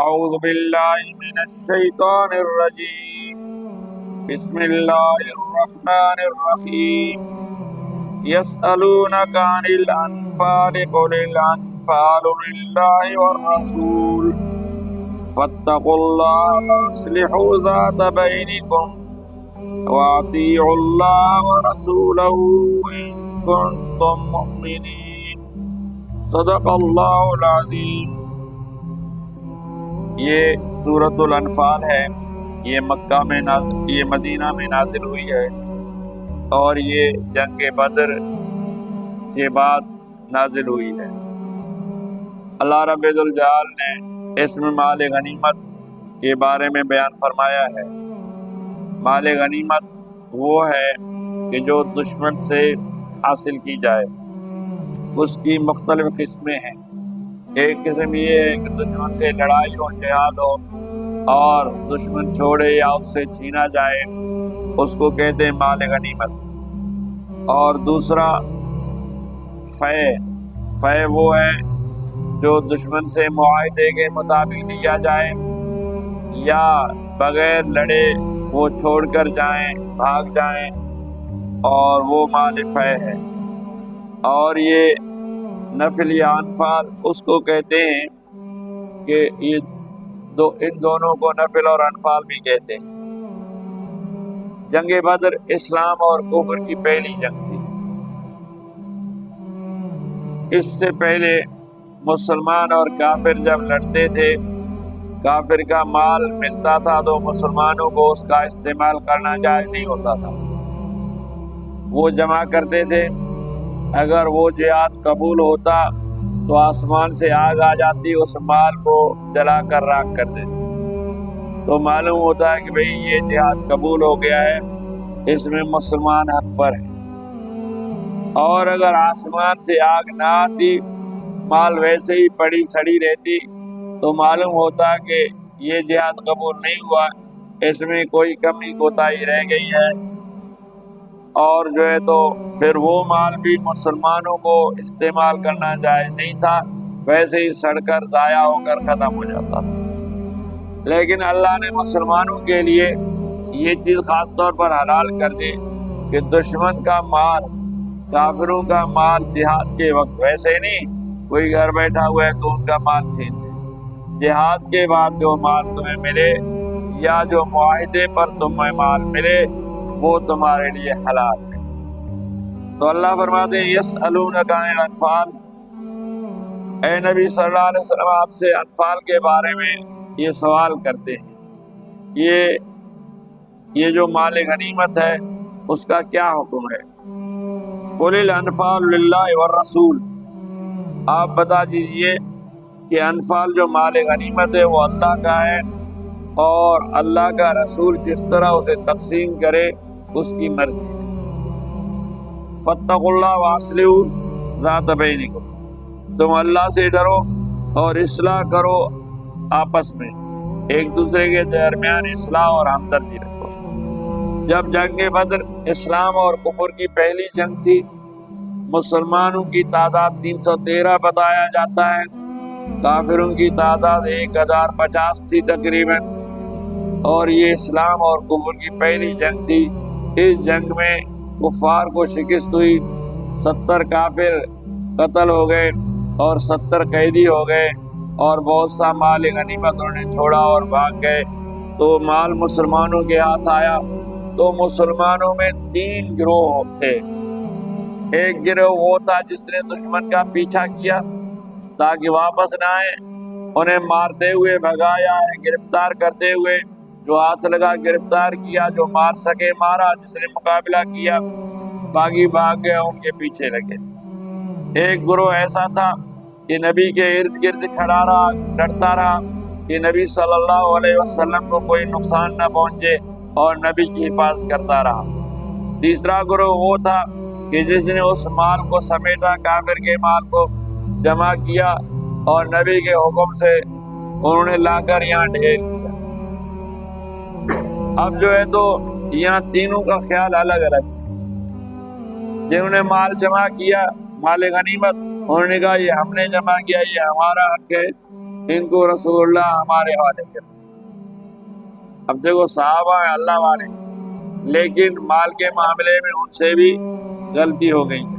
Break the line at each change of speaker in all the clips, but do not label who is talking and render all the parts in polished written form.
اعوذ باللہ من الشیطان الرجیم بسم اللہ الرحمن الرحیم یسألونک عن الانفال قل الانفال للہ والرسول فاتقوا اللہ واصلحوا ذات بینکم واطیعوا اللہ ورسولہ ان کنتم مؤمنین صدق اللہ العظیم۔ یہ سورۃ الانفال ہے، یہ مدینہ میں نازل ہوئی ہے اور یہ جنگ بدر کے بعد نازل ہوئی ہے۔ اللہ رب الجلال نے اس میں مال غنیمت کے بارے میں بیان فرمایا ہے۔ مال غنیمت وہ ہے کہ جو دشمن سے حاصل کی جائے، اس کی مختلف قسمیں ہیں۔ ایک قسم یہ ہے کہ دشمن سے لڑائی ہو، جہاد ہو اور دشمن چھوڑے یا اس سے چھینا جائے، اس کو کہتے ہیں مال غنیمت۔ اور دوسرا فے وہ ہے جو دشمن سے معاہدے کے مطابق لیا جائے یا بغیر لڑے وہ چھوڑ کر جائیں، بھاگ جائیں، اور وہ مال فے ہے۔ اور یہ نفل یا انفال اس کو کہتے ہیں کہ ان دونوں کو نفل اور انفال بھی کہتے ہیں۔ جنگ بدر اسلام اور کفر کی پہلی جنگ تھی۔ اس سے پہلے مسلمان اور کافر جب لڑتے تھے، کافر کا مال ملتا تھا تو مسلمانوں کو اس کا استعمال کرنا جائز نہیں ہوتا تھا، وہ جمع کرتے تھے۔ اگر وہ جہاد قبول ہوتا تو آسمان سے آگ آ جاتی، اس مال کو جلا کر راکھ کر دیتی، تو معلوم ہوتا ہے کہ بھئی یہ جہاد قبول ہو گیا ہے، اس میں مسلمان حق پر ہے۔ اور اگر آسمان سے آگ نہ آتی، مال ویسے ہی پڑی سڑی رہتی، تو معلوم ہوتا کہ یہ جہاد قبول نہیں ہوا، اس میں کوئی کمی کوتاہی رہ گئی ہے، اور جو ہے تو پھر وہ مال بھی مسلمانوں کو استعمال کرنا جائز نہیں تھا، ویسے ہی سڑ کر ضائع ہو کر ختم ہو جاتا تھا۔ لیکن اللہ نے مسلمانوں کے لیے یہ چیز خاص طور پر حلال کر دی کہ دشمن کا مال، کافروں کا مال جہاد کے وقت ویسے نہیں کوئی گھر بیٹھا ہوا ہے تو ان کا مال چھین لے، جہاد کے بعد جو مال تمہیں ملے یا جو معاہدے پر تمہیں مال ملے وہ تمہارے لیے حلال ہے۔ تو اللہ فرماتے ہیں یسألونک عن الانفال، اے نبی صلی اللہ علیہ وسلم آپ سے انفال کے بارے میں یہ سوال کرتے ہیں، یہ جو مال غنیمت ہے اس کا کیا حکم ہے؟ قل الانفال للہ والرسول، آپ بتا دیجئے کہ انفال جو مال غنیمت ہے وہ اللہ کا ہے، اور اللہ کا رسول جس طرح اسے تقسیم کرے اس کی مرضی ہے۔ فاتقوا اللہ واصلحوا ذات بینکم، تم اللہ سے ڈرو اور اصلاح کرو آپس میں، ایک دوسرے کے درمیان اصلاح اور ہمدردی رکھو۔ جب جنگ بدر اسلام اور کفر کی پہلی جنگ تھی، مسلمانوں کی تعداد 313 بتایا جاتا ہے، کافروں کی تعداد 1050 تھی تقریباً، اور یہ اسلام اور کفر کی پہلی جنگ تھی۔ اس جنگ میں کفار کو شکست ہوئی، 70 کافر قتل ہو گئے اور 70 قیدی ہو گئے، اور بہت سا مال غنیمت انہوں نے چھوڑا اور بھاگ گئے۔ تو مال مسلمانوں کے ہاتھ آیا، تو مسلمانوں میں 3 گروہ تھے۔ ایک گروہ وہ تھا جس نے دشمن کا پیچھا کیا تاکہ واپس نہ آئے، انہیں مارتے ہوئے بھگایا ہے، گرفتار کرتے ہوئے جو ہاتھ لگا گرفتار کیا، جو مار سکے مارا، جس نے مقابلہ کیا باغی بھاگ گئے، ان کے پیچھے لگے۔ ایک گروہ ایسا تھا کہ نبی کے ارد گرد کھڑا رہا، ڈرتا رہا کہ نبی صلی اللہ علیہ وسلم کو کوئی نقصان نہ پہنچے، اور نبی کی حفاظت کرتا رہا۔ تیسرا گروہ وہ تھا کہ جس نے اس مال کو سمیٹا، کافر کے مال کو جمع کیا اور نبی کے حکم سے انہوں نے لا کر یہاں ڈھیر کیا۔ اب جو ہے تو یہاں تینوں کا خیال الگ الگ تھا۔ جنہوں نے مال جمع کیا، مال غنیمت، انہوں نے کہا یہ ہم نے جمع کیا، یہ ہمارا حق ہے، ان کو رسول اللہ ہمارے حوالے کر دیں۔ اب دیکھو صحابہ ہیں اللہ والے، لیکن مال کے معاملے میں ان سے بھی غلطی ہو گئی ہے،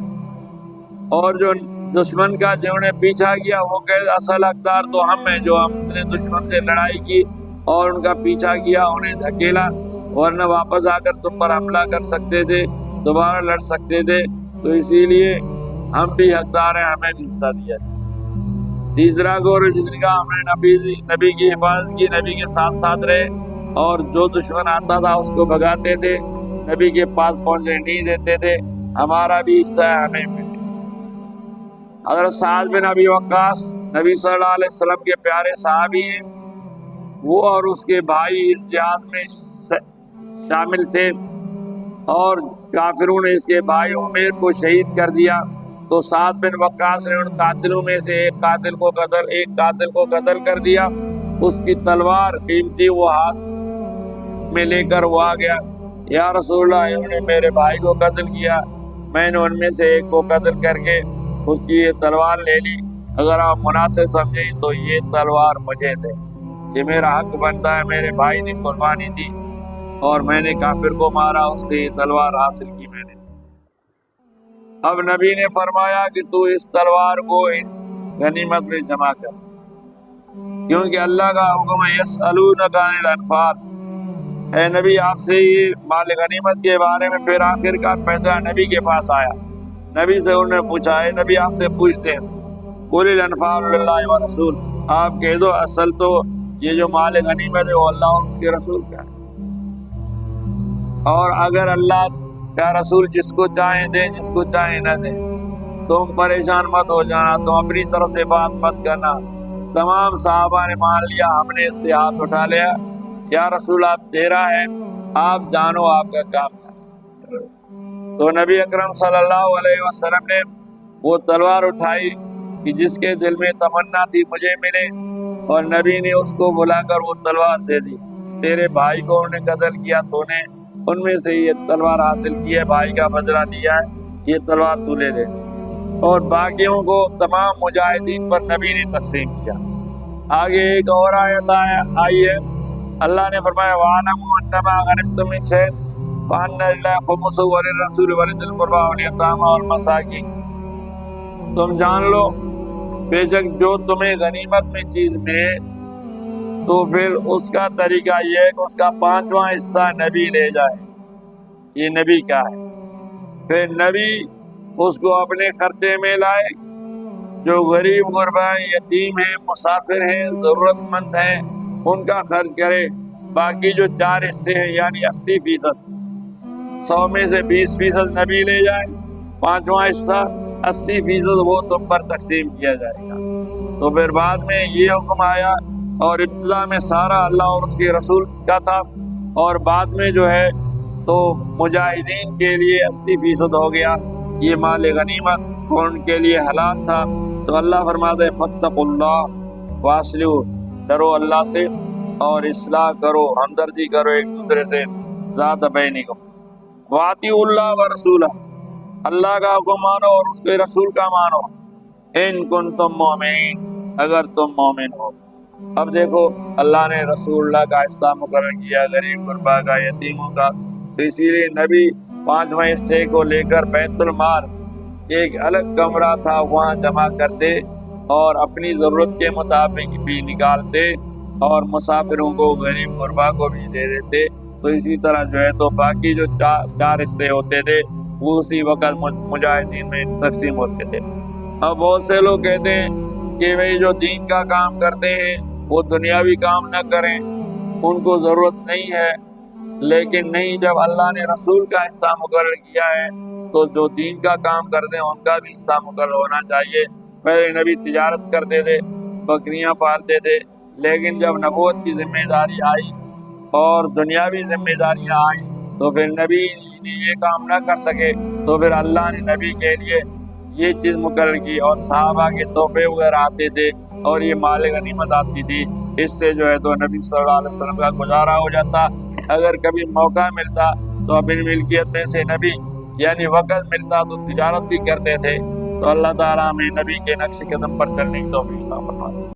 اور جو دشمن کا جنہوں نے پیچھا کیا وہ کہ اصل حقدار تو ہم ہیں، جو ہم نے دشمن سے لڑائی کی اور ان کا پیچھا کیا، انہیں دھکیلا، ورنہ واپس آ کر تم پر حملہ کر سکتے تھے، دوبارہ لڑ سکتے تھے، تو اسی لیے ہم بھی حقدار ہیں، ہمیں بھی حصہ دیا جائے۔ تیسرا گور جن کا ہم نے نبی کی حفاظت کی، نبی کے ساتھ ساتھ رہے، اور جو دشمن آتا تھا اس کو بھگاتے تھے، نبی کے پاس پہنچنے نہیں دیتے تھے، ہمارا بھی حصہ ہے، ہمیں ملے۔ حضرت سعد بن ابی وقاص نبی صلی اللہ علیہ وسلم کے پیارے صحابی ہیں، وہ اور اس کے بھائی اس جہاد میں شامل تھے، اور کافروں نے اس کے بھائی عمیر کو شہید کر دیا، تو سعد بن وقاص نے ان قاتلوں میں سے ایک قاتل کو قتل کر دیا، اس کی تلوار قیمتی وہ ہاتھ میں لے کر وہ آ گیا، یا رسول اللہ انہوں نے میرے بھائی کو قتل کیا، میں نے ان میں سے ایک کو قتل کر کے اس کی یہ تلوار لے لی، اگر آپ مناسب سمجھیں تو یہ تلوار مجھے دیں، یہ میرا حق بنتا ہے، میرے بھائی نے قربانی دی اور میں نے کافر کو مارا، اس سے یہ تلوار حاصل کی میں نے۔ اب نبی نے فرمایا کہ تو اس تلوار کو غنیمت میں جمع کر، کیونکہ اللہ کا حکم ہے یسألونک عن الانفال، اے نبی آپ سے یہ مال غنیمت کے بارے میں پھر آخر کا فیصلہ نبی کے پاس آیا۔ نبی سے انہوں نے پوچھا، اے نبی آپ سے پوچھتے ہیں، قل الانفال للہ ورسول، آپ کہہ دو اصل تو یہ جو مال غنیمت ہے وہ اللہ اور اس کے رسول کا ہے، اور اگر اللہ کا رسول جس کو چاہیں دیں جس کو چاہیں نہ دیں، تم پریشان مت ہو جانا، تم اپنی طرف سے بات مت کرنا۔ تمام صحابہ نے مان لیا، ہم نے اس سے ہاتھ اٹھا لیا، یا رسول آپ تیرا ہے، آپ جانو آپ کا کام ہے۔ تو نبی اکرم صلی اللہ علیہ وسلم نے وہ تلوار اٹھائی کہ جس کے دل میں تمنا تھی مجھے ملے، اور نبی نے اس کو بلا کر وہ تلوار دے دی، تیرے بھائی کو انہوں نے قتل کیا، تو نے ان میں سے یہ تلوار حاصل کی ہے، بھائی کا بدلہ لیا ہے، یہ تلوار تو لے لے، اور باقیوں کو تمام مجاہدین پر نبی نے تقسیم کیا۔ آگے ایک اور آیت آئی ہے، اللہ نے فرمایا وَاعْلَمُوا أَنَّمَا غَنِمْتُم مِّن شَيْءٍ فَأَنَّ لِلَّهِ خُمُسَهُ وَلِلرَّسُولِ وَلِذِي الْقُرْبَىٰ وَالْيَتَامَىٰ وَالْمَسَاكِينِ، تم جان لو بے شک جو تمہیں غنیمت میں چیز ملے تو پھر اس کا طریقہ یہ ہے کہ اس کا 5واں حصہ نبی لے جائے، یہ نبی کا ہے، پھر نبی اس کو اپنے خرچے میں لائے، جو غریب غربا ہیں، یتیم ہیں، مسافر ہیں، ضرورت مند ہیں، ان کا خرچ کرے، باقی جو 4 حصے ہیں یعنی 80%، 100 میں سے 20% نبی لے جائے، 5واں حصہ 80% وہ تم پر تقسیم کیا جائے گا۔ تو پھر بعد میں یہ حکم آیا، اور ابتدا میں سارا اللہ اور اس کے رسول کا تھا، اور بعد میں جو ہے تو مجاہدین کے لیے 80% ہو گیا، یہ مال غنیمت ان کے لیے حلال تھا۔ تو اللہ فرماتے ہیں فاتقوا اللہ واصلحوا، ڈرو اللہ سے اور اصلاح کرو، ہمدردی کرو ایک دوسرے سے، ذات بینکم، واطیعوا اللہ ورسولہ، اللہ کا حکم مانو اور اس کے رسول کا مانو، ان کنتم مومنین، اگر تم مومن ہو۔ اب دیکھو اللہ نے رسول اللہ کا حصہ مقرر کیا، غریب غربا کا، یتیموں کا، تو اسی لیے نبی 5واں حصے کو لے کر بیت المال ایک الگ کمرہ تھا وہاں جمع کرتے، اور اپنی ضرورت کے مطابق بھی نکالتے، اور مسافروں کو، غریب غربا کو بھی دے دیتے۔ تو اسی طرح جو ہے تو باقی جو 4 حصے ہوتے تھے وہ اسی وقت مجاہدین میں تقسیم ہوتے تھے۔ اب بہت سے لوگ کہتے ہیں کہ بھئی جو دین کا کام کرتے ہیں وہ دنیاوی کام نہ کریں، ان کو ضرورت نہیں ہے، لیکن نہیں، جب اللہ نے رسول کا حصہ مقرر کیا ہے تو جو دین کا کام کرتے ہیں ان کا بھی حصہ مقرر ہونا چاہیے۔ پہلے نبی تجارت کرتے تھے، بکریاں پالتے تھے، لیکن جب نبوت کی ذمہ داری آئی اور دنیاوی ذمہ داریاں آئیں تو پھر نبی نے یہ کام نہ کر سکے، تو پھر اللہ نے نبی کے لیے یہ چیز مقرر کی، اور صحابہ کے تحفے وغیرہ آتے تھے اور یہ مال غنیمت آتی تھی، اس سے جو ہے تو نبی صلی اللہ علیہ وسلم کا گزارا ہو جاتا۔ اگر کبھی موقع ملتا تو اپنی ملکیت میں سے نبی یعنی وقت ملتا تو تجارت بھی کرتے تھے۔ تو اللہ تعالیٰ ہمیں نبی کے نقش قدم پر چلنے کی توفیق عطا فرمائے۔